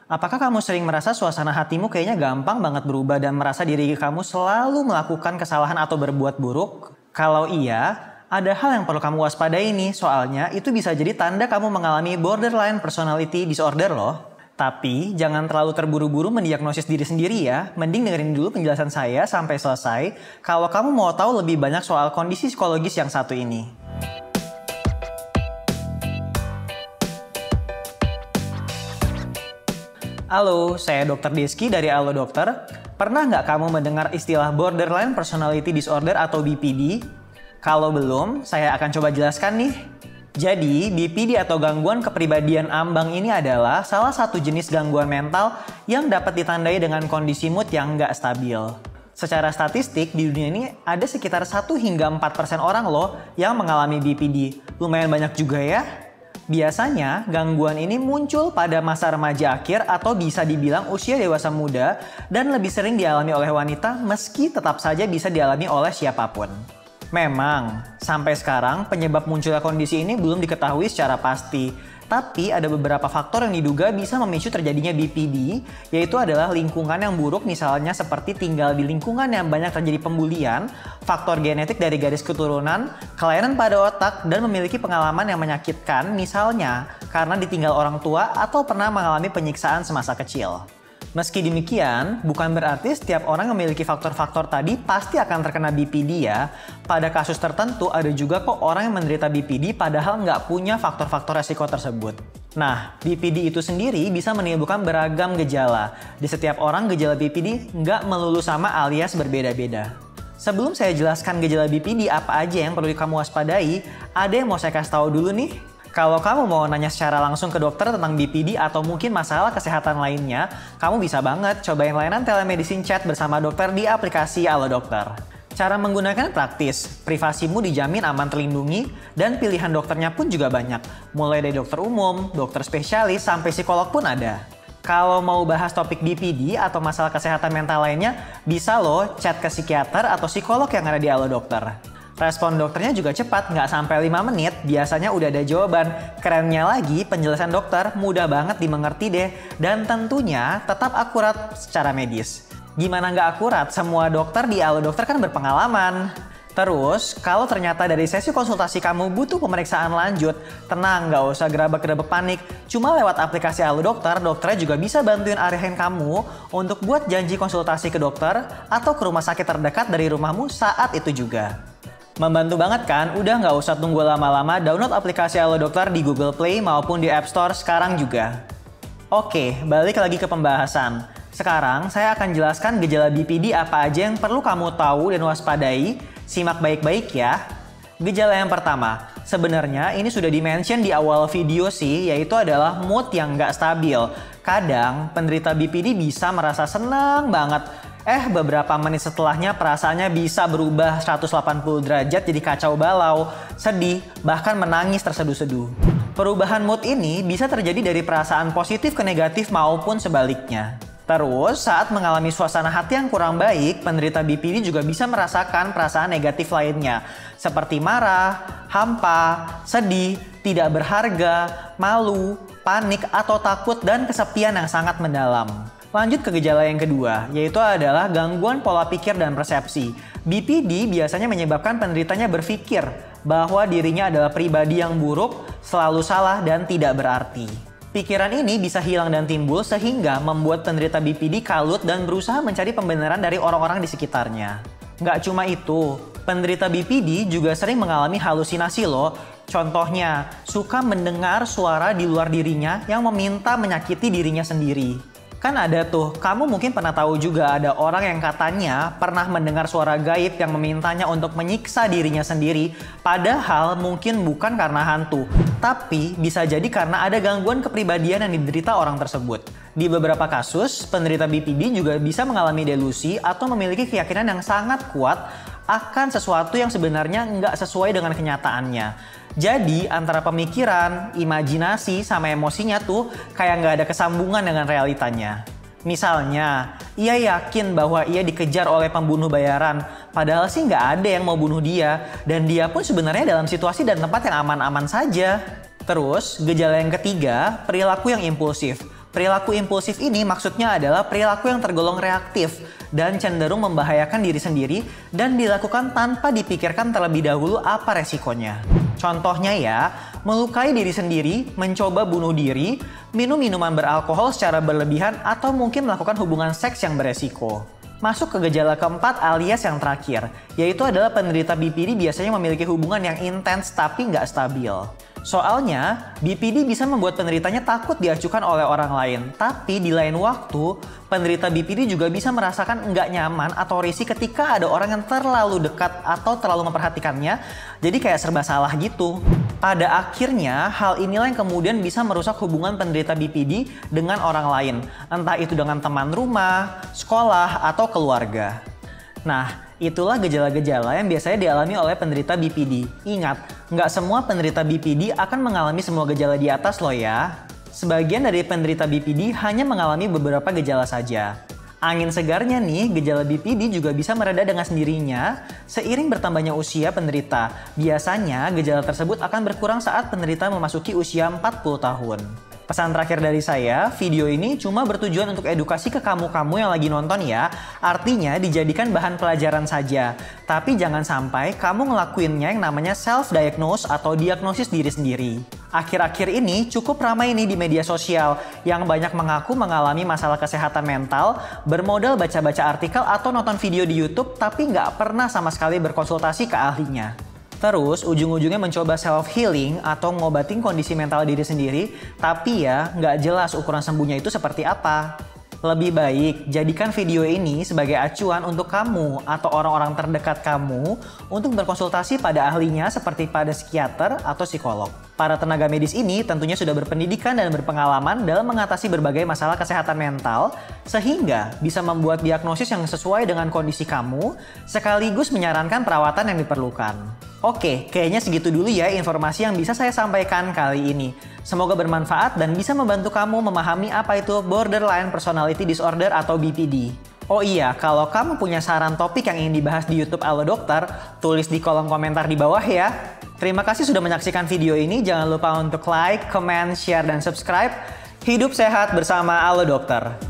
Apakah kamu sering merasa suasana hatimu kayaknya gampang banget berubah dan merasa diri kamu selalu melakukan kesalahan atau berbuat buruk? Kalau iya, ada hal yang perlu kamu waspadai nih, soalnya itu bisa jadi tanda kamu mengalami borderline personality disorder loh. Tapi jangan terlalu terburu-buru mendiagnosis diri sendiri ya. Mending dengerin dulu penjelasan saya sampai selesai kalau kamu mau tahu lebih banyak soal kondisi psikologis yang satu ini. Halo, saya Dr. Deski dari Halo Dokter. Pernah nggak kamu mendengar istilah Borderline Personality Disorder atau BPD? Kalau belum, saya akan coba jelaskan nih. Jadi, BPD atau gangguan kepribadian ambang ini adalah salah satu jenis gangguan mental yang dapat ditandai dengan kondisi mood yang nggak stabil. Secara statistik, di dunia ini ada sekitar 1 hingga 4% orang loh yang mengalami BPD. Lumayan banyak juga ya. Biasanya, gangguan ini muncul pada masa remaja akhir atau bisa dibilang usia dewasa muda dan lebih sering dialami oleh wanita meski tetap saja bisa dialami oleh siapapun. Memang, sampai sekarang penyebab munculnya kondisi ini belum diketahui secara pasti. Tapi ada beberapa faktor yang diduga bisa memicu terjadinya BPD, yaitu adalah lingkungan yang buruk misalnya seperti tinggal di lingkungan yang banyak terjadi pembulian, faktor genetik dari garis keturunan, kelainan pada otak, dan memiliki pengalaman yang menyakitkan misalnya karena ditinggal orang tua atau pernah mengalami penyiksaan semasa kecil. Meski demikian, bukan berarti setiap orang yang memiliki faktor-faktor tadi pasti akan terkena BPD ya. Pada kasus tertentu ada juga kok orang yang menderita BPD padahal nggak punya faktor-faktor resiko tersebut. Nah, BPD itu sendiri bisa menimbulkan beragam gejala. Di setiap orang gejala BPD nggak melulu sama alias berbeda-beda. Sebelum saya jelaskan gejala BPD apa aja yang perlu kamu waspadai, ada yang mau saya kasih tahu dulu nih. Kalau kamu mau nanya secara langsung ke dokter tentang BPD atau mungkin masalah kesehatan lainnya, kamu bisa banget cobain layanan telemedicine chat bersama dokter di aplikasi Halo Dokter. Cara menggunakan praktis, privasimu dijamin aman terlindungi, dan pilihan dokternya pun juga banyak. Mulai dari dokter umum, dokter spesialis, sampai psikolog pun ada. Kalau mau bahas topik BPD atau masalah kesehatan mental lainnya, bisa loh chat ke psikiater atau psikolog yang ada di Halo Dokter. Respon dokternya juga cepat, nggak sampai 5 menit, biasanya udah ada jawaban. Kerennya lagi, penjelasan dokter mudah banget dimengerti deh, dan tentunya tetap akurat secara medis. Gimana nggak akurat? Semua dokter di Halo Dokter kan berpengalaman. Terus, kalau ternyata dari sesi konsultasi kamu butuh pemeriksaan lanjut, tenang, nggak usah gerabak-gerabak panik. Cuma lewat aplikasi Halo Dokter, dokternya juga bisa bantuin arahin kamu untuk buat janji konsultasi ke dokter atau ke rumah sakit terdekat dari rumahmu saat itu juga. Membantu banget kan? Udah nggak usah tunggu lama-lama, download aplikasi Halo Dokter di Google Play maupun di App Store sekarang juga. Oke, balik lagi ke pembahasan. Sekarang saya akan jelaskan gejala BPD apa aja yang perlu kamu tahu dan waspadai. Simak baik-baik ya. Gejala yang pertama, sebenarnya ini sudah di-mention di awal video sih, yaitu adalah mood yang nggak stabil. Kadang penderita BPD bisa merasa senang banget. Beberapa menit setelahnya perasaannya bisa berubah 180 derajat jadi kacau balau, sedih, bahkan menangis terseduh-seduh. Perubahan mood ini bisa terjadi dari perasaan positif ke negatif maupun sebaliknya. Terus, saat mengalami suasana hati yang kurang baik, penderita BPD juga bisa merasakan perasaan negatif lainnya, seperti marah, hampa, sedih, tidak berharga, malu, panik, atau takut, dan kesepian yang sangat mendalam. Lanjut ke gejala yang kedua, yaitu adalah gangguan pola pikir dan persepsi. BPD biasanya menyebabkan penderitanya berpikir bahwa dirinya adalah pribadi yang buruk, selalu salah, dan tidak berarti. Pikiran ini bisa hilang dan timbul sehingga membuat penderita BPD kalut dan berusaha mencari pembenaran dari orang-orang di sekitarnya. Nggak cuma itu, penderita BPD juga sering mengalami halusinasi loh. Contohnya, suka mendengar suara di luar dirinya yang meminta menyakiti dirinya sendiri. Kan ada tuh, kamu mungkin pernah tahu juga ada orang yang katanya pernah mendengar suara gaib yang memintanya untuk menyiksa dirinya sendiri, padahal mungkin bukan karena hantu, tapi bisa jadi karena ada gangguan kepribadian yang diderita orang tersebut. Di beberapa kasus, penderita BPD juga bisa mengalami delusi atau memiliki keyakinan yang sangat kuat akan sesuatu yang sebenarnya nggak sesuai dengan kenyataannya. Jadi antara pemikiran, imajinasi, sama emosinya tuh kayak nggak ada kesambungan dengan realitanya. Misalnya, ia yakin bahwa ia dikejar oleh pembunuh bayaran, padahal sih nggak ada yang mau bunuh dia, dan dia pun sebenarnya dalam situasi dan tempat yang aman-aman saja. Terus, gejala yang ketiga, perilaku yang impulsif. Perilaku impulsif ini maksudnya adalah perilaku yang tergolong reaktif dan cenderung membahayakan diri sendiri dan dilakukan tanpa dipikirkan terlebih dahulu apa resikonya. Contohnya ya, melukai diri sendiri, mencoba bunuh diri, minum minuman beralkohol secara berlebihan, atau mungkin melakukan hubungan seks yang beresiko. Masuk ke gejala keempat alias yang terakhir, yaitu adalah penderita BPD biasanya memiliki hubungan yang intens tapi nggak stabil. Soalnya, BPD bisa membuat penderitanya takut diacuhkan oleh orang lain. Tapi di lain waktu, penderita BPD juga bisa merasakan nggak nyaman atau risih ketika ada orang yang terlalu dekat atau terlalu memperhatikannya. Jadi kayak serba salah gitu. Pada akhirnya, hal inilah yang kemudian bisa merusak hubungan penderita BPD dengan orang lain. Entah itu dengan teman rumah, sekolah, atau keluarga. Nah, itulah gejala-gejala yang biasanya dialami oleh penderita BPD. Ingat, nggak semua penderita BPD akan mengalami semua gejala di atas loh ya. Sebagian dari penderita BPD hanya mengalami beberapa gejala saja. Angin segarnya nih, gejala BPD juga bisa mereda dengan sendirinya seiring bertambahnya usia penderita. Biasanya, gejala tersebut akan berkurang saat penderita memasuki usia 40 tahun. Pesan terakhir dari saya, video ini cuma bertujuan untuk edukasi ke kamu-kamu yang lagi nonton ya. Artinya dijadikan bahan pelajaran saja. Tapi jangan sampai kamu ngelakuinnya yang namanya self-diagnose atau diagnosis diri sendiri. Akhir-akhir ini cukup ramai nih di media sosial yang banyak mengaku mengalami masalah kesehatan mental, bermodal baca-baca artikel atau nonton video di YouTube tapi nggak pernah sama sekali berkonsultasi ke ahlinya. Terus ujung-ujungnya mencoba self-healing atau ngobatin kondisi mental diri sendiri, tapi ya nggak jelas ukuran sembuhnya itu seperti apa. Lebih baik jadikan video ini sebagai acuan untuk kamu atau orang-orang terdekat kamu untuk berkonsultasi pada ahlinya seperti pada psikiater atau psikolog. Para tenaga medis ini tentunya sudah berpendidikan dan berpengalaman dalam mengatasi berbagai masalah kesehatan mental sehingga bisa membuat diagnosis yang sesuai dengan kondisi kamu sekaligus menyarankan perawatan yang diperlukan. Oke, kayaknya segitu dulu ya informasi yang bisa saya sampaikan kali ini. Semoga bermanfaat dan bisa membantu kamu memahami apa itu Borderline Personality Disorder atau BPD. Oh iya, kalau kamu punya saran topik yang ingin dibahas di YouTube Halo Dokter, tulis di kolom komentar di bawah ya. Terima kasih sudah menyaksikan video ini. Jangan lupa untuk like, comment, share, dan subscribe. Hidup sehat bersama Halo Dokter.